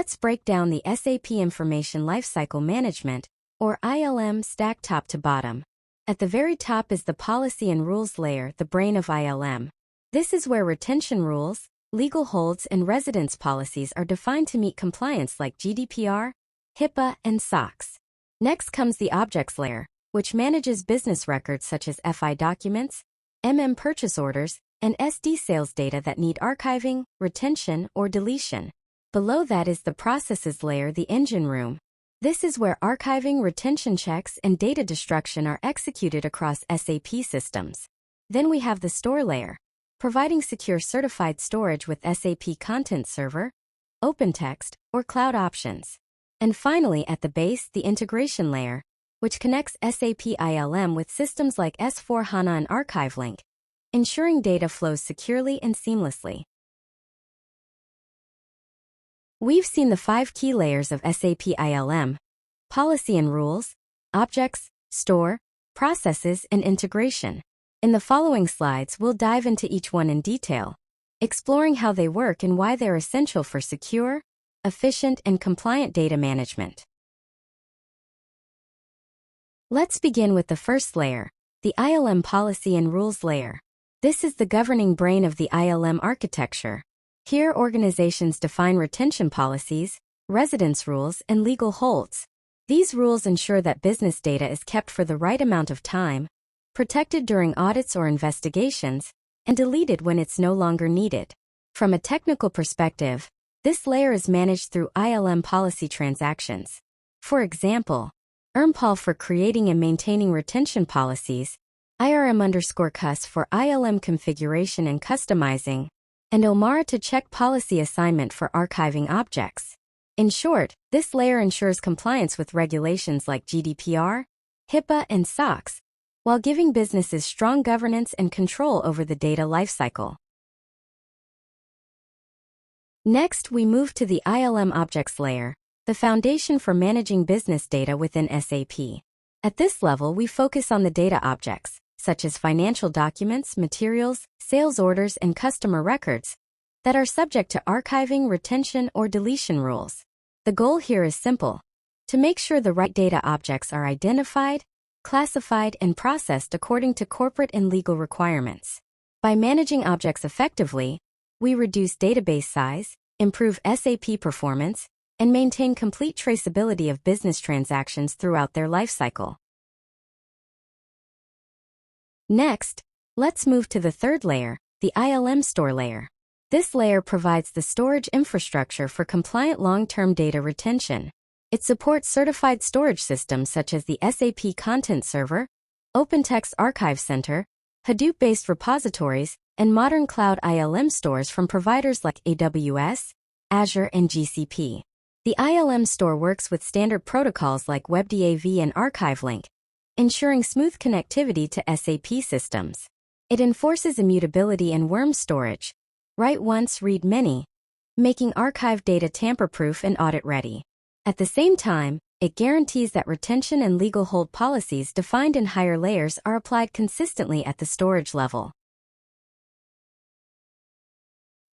Let's break down the SAP Information Lifecycle Management, or ILM stack top to bottom. At the very top is the policy and rules layer, the brain of ILM. This is where retention rules, legal holds, and residence policies are defined to meet compliance like GDPR, HIPAA, and SOX. Next comes the objects layer, which manages business records such as FI documents, purchase orders, and SD sales data that need archiving, retention, or deletion. Below that is the processes layer, the engine room. This is where archiving, retention checks, and data destruction are executed across SAP systems. Then we have the store layer, providing secure certified storage with SAP Content Server, OpenText, or cloud options. And finally, at the base, the integration layer, which connects SAP ILM with systems like S/4HANA and ArchiveLink, ensuring data flows securely and seamlessly. We've seen the 5 key layers of SAP ILM: policy and rules, objects, store, processes, and integration. In the following slides, we'll dive into each one in detail, exploring how they work and why they're essential for secure, efficient, and compliant data management. Let's begin with the first layer, the ILM policy and rules layer. This is the governing brain of the ILM architecture. Here, organizations define retention policies, residence rules, and legal holds. These rules ensure that business data is kept for the right amount of time, protected during audits or investigations, and deleted when it's no longer needed. From a technical perspective, this layer is managed through ILM policy transactions. For example, IRMPOL for creating and maintaining retention policies, IRM_CUS for ILM configuration and customizing, and OMARA to check policy assignment for archiving objects. In short, this layer ensures compliance with regulations like GDPR, HIPAA, and SOX, while giving businesses strong governance and control over the data lifecycle. Next, we move to the ILM objects layer, the foundation for managing business data within SAP. At this level, we focus on the data objects, such as financial documents, materials, sales orders, and customer records, that are subject to archiving, retention, or deletion rules. The goal here is simple: to make sure the right data objects are identified, classified, and processed according to corporate and legal requirements. By managing objects effectively, we reduce database size, improve SAP performance, and maintain complete traceability of business transactions throughout their lifecycle. Next, let's move to the third layer, the ILM store layer. This layer provides the storage infrastructure for compliant long-term data retention. It supports certified storage systems such as the SAP Content Server, OpenText Archive Center, Hadoop-based repositories, and modern cloud ILM stores from providers like AWS, Azure, and GCP. The ILM store works with standard protocols like WebDAV and ArchiveLink, ensuring smooth connectivity to SAP systems. It enforces immutability and worm storage, write once, read many, making archive data tamper-proof and audit-ready. At the same time, it guarantees that retention and legal hold policies defined in higher layers are applied consistently at the storage level.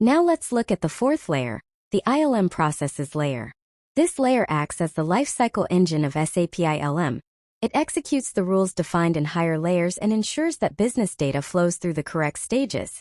Now let's look at the fourth layer, the ILM processes layer. This layer acts as the lifecycle engine of SAP ILM. It executes the rules defined in higher layers and ensures that business data flows through the correct stages: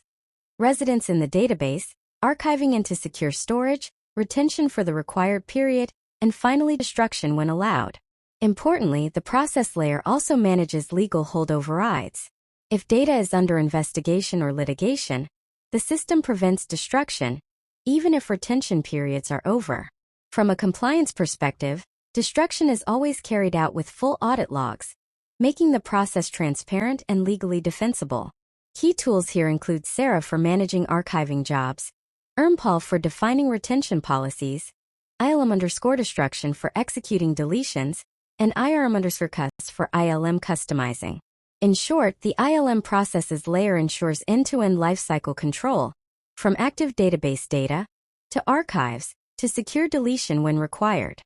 residence in the database, archiving into secure storage, retention for the required period, and finally destruction when allowed. Importantly, the process layer also manages legal hold overrides. If data is under investigation or litigation, the system prevents destruction, even if retention periods are over. From a compliance perspective, destruction is always carried out with full audit logs, making the process transparent and legally defensible. Key tools here include SARA for managing archiving jobs, IRMPOL for defining retention policies, ILM_destruction for executing deletions, and IRM_CUS for ILM customizing. In short, the ILM processes layer ensures end-to-end lifecycle control, from active database data, to archives, to secure deletion when required.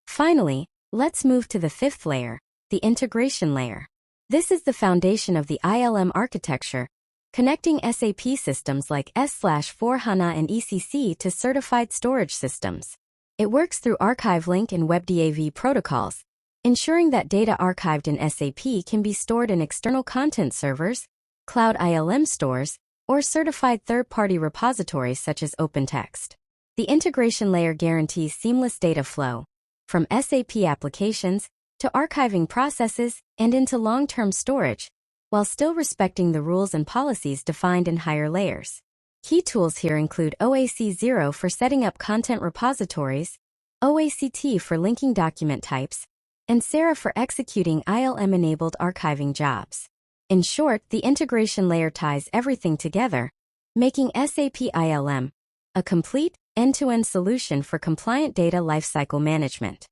Finally, let's move to the fifth layer, the integration layer. This is the foundation of the ILM architecture, connecting SAP systems like S/4HANA and ECC to certified storage systems. It works through ArchiveLink and WebDAV protocols, ensuring that data archived in SAP can be stored in external content servers, cloud ILM stores, or certified third-party repositories such as OpenText. The integration layer guarantees seamless data flow, from SAP applications to archiving processes and into long-term storage, while still respecting the rules and policies defined in higher layers. Key tools here include OAC0 for setting up content repositories, OACT for linking document types, and SARA for executing ILM-enabled archiving jobs. In short, the integration layer ties everything together, making SAP ILM a complete, end-to-end solution for compliant data lifecycle management.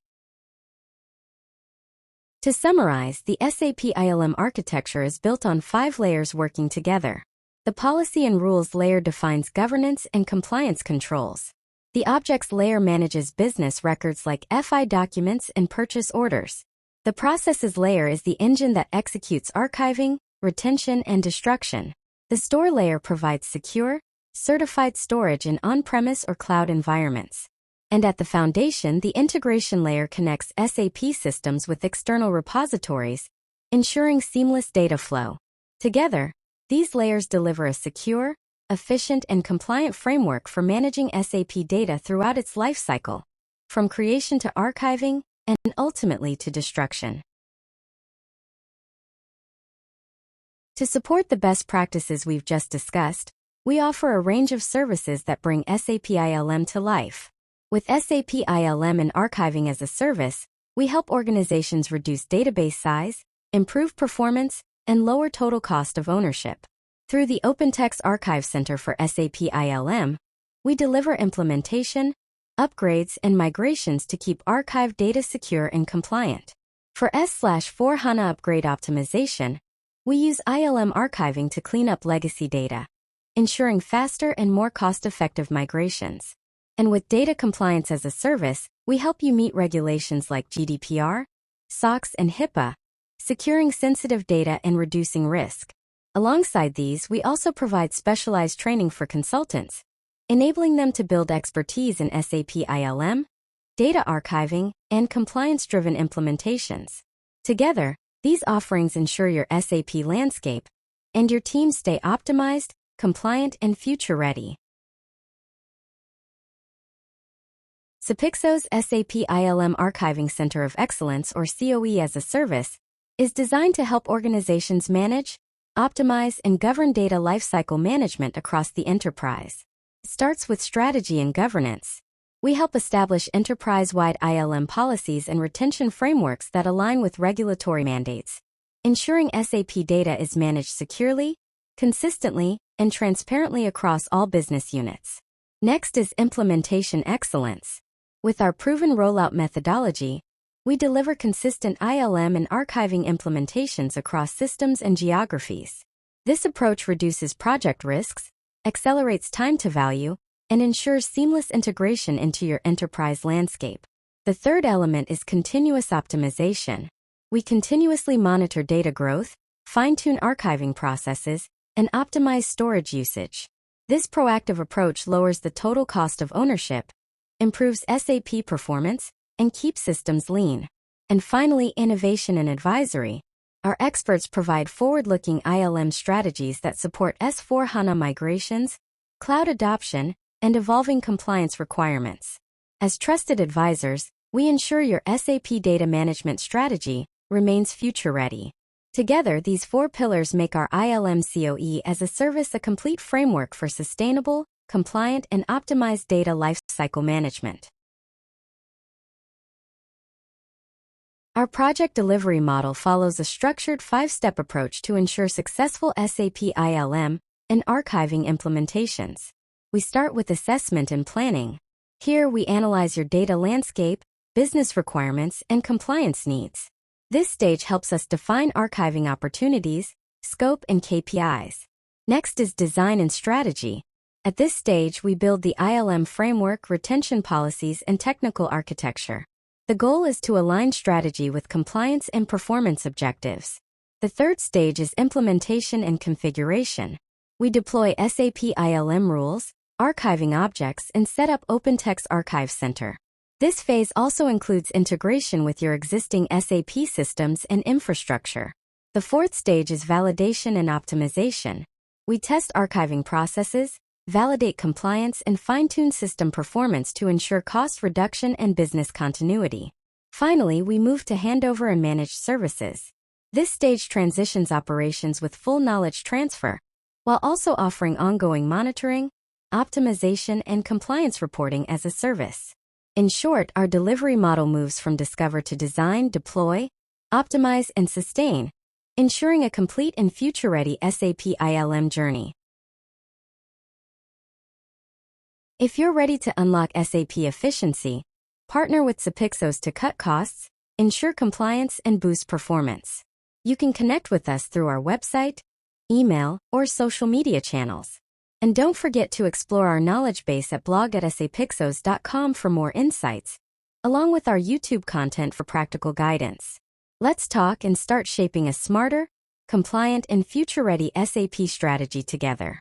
To summarize, the SAP ILM architecture is built on 5 layers working together. The policy and rules layer defines governance and compliance controls. The objects layer manages business records like FI documents and purchase orders. The processes layer is the engine that executes archiving, retention, and destruction. The store layer provides secure, certified storage in on-premise or cloud environments. And at the foundation, the integration layer connects SAP systems with external repositories, ensuring seamless data flow. Together, these layers deliver a secure, efficient, and compliant framework for managing SAP data throughout its lifecycle, from creation to archiving, and ultimately to destruction. To support the best practices we've just discussed, we offer a range of services that bring SAP ILM to life. With SAP ILM and Archiving as a Service, we help organizations reduce database size, improve performance, and lower total cost of ownership. Through the OpenText Archive Center for SAP ILM, we deliver implementation, upgrades, and migrations to keep archived data secure and compliant. For S/4HANA upgrade optimization, we use ILM archiving to clean up legacy data, ensuring faster and more cost-effective migrations. And with data compliance as a service, we help you meet regulations like GDPR, SOX, and HIPAA, securing sensitive data and reducing risk. Alongside these, we also provide specialized training for consultants, enabling them to build expertise in SAP ILM, data archiving, and compliance-driven implementations. Together, these offerings ensure your SAP landscape and your team stay optimized, compliant, and future-ready. SAPIXOS SAP ILM Archiving Center of Excellence, or COE as a Service, is designed to help organizations manage, optimize, and govern data lifecycle management across the enterprise. It starts with strategy and governance. We help establish enterprise-wide ILM policies and retention frameworks that align with regulatory mandates, ensuring SAP data is managed securely, consistently, and transparently across all business units. Next is implementation excellence. With our proven rollout methodology, we deliver consistent ILM and archiving implementations across systems and geographies. This approach reduces project risks, accelerates time to value, and ensures seamless integration into your enterprise landscape. The third element is continuous optimization. We continuously monitor data growth, fine-tune archiving processes, and optimize storage usage. This proactive approach lowers the total cost of ownership, improves SAP performance, and keeps systems lean. And finally, innovation and advisory. Our experts provide forward-looking ILM strategies that support S/4HANA migrations, cloud adoption, and evolving compliance requirements. As trusted advisors, we ensure your SAP data management strategy remains future-ready. Together, these 4 pillars make our ILM COE as a service a complete framework for sustainable, compliant, and optimized data lifecycle management. Our project delivery model follows a structured 5-step approach to ensure successful SAP ILM and archiving implementations. We start with assessment and planning. Here, we analyze your data landscape, business requirements, and compliance needs. This stage helps us define archiving opportunities, scope, and KPIs. Next is design and strategy. At this stage, we build the ILM framework, retention policies, and technical architecture. The goal is to align strategy with compliance and performance objectives. The third stage is implementation and configuration. We deploy SAP ILM rules, archiving objects, and set up OpenText Archive Center. This phase also includes integration with your existing SAP systems and infrastructure. The fourth stage is validation and optimization. We test archiving processes, validate compliance, and fine-tune system performance to ensure cost reduction and business continuity. Finally, we move to handover and managed services. This stage transitions operations with full knowledge transfer, while also offering ongoing monitoring, optimization, and compliance reporting as a service. In short, our delivery model moves from discover to design, deploy, optimize, and sustain, ensuring a complete and future-ready SAP ILM journey. If you're ready to unlock SAP efficiency, partner with SAPIXOS to cut costs, ensure compliance, and boost performance. You can connect with us through our website, email, or social media channels. And don't forget to explore our knowledge base at blog.sapixos.com for more insights, along with our YouTube content for practical guidance. Let's talk and start shaping a smarter, compliant, and future-ready SAP strategy together.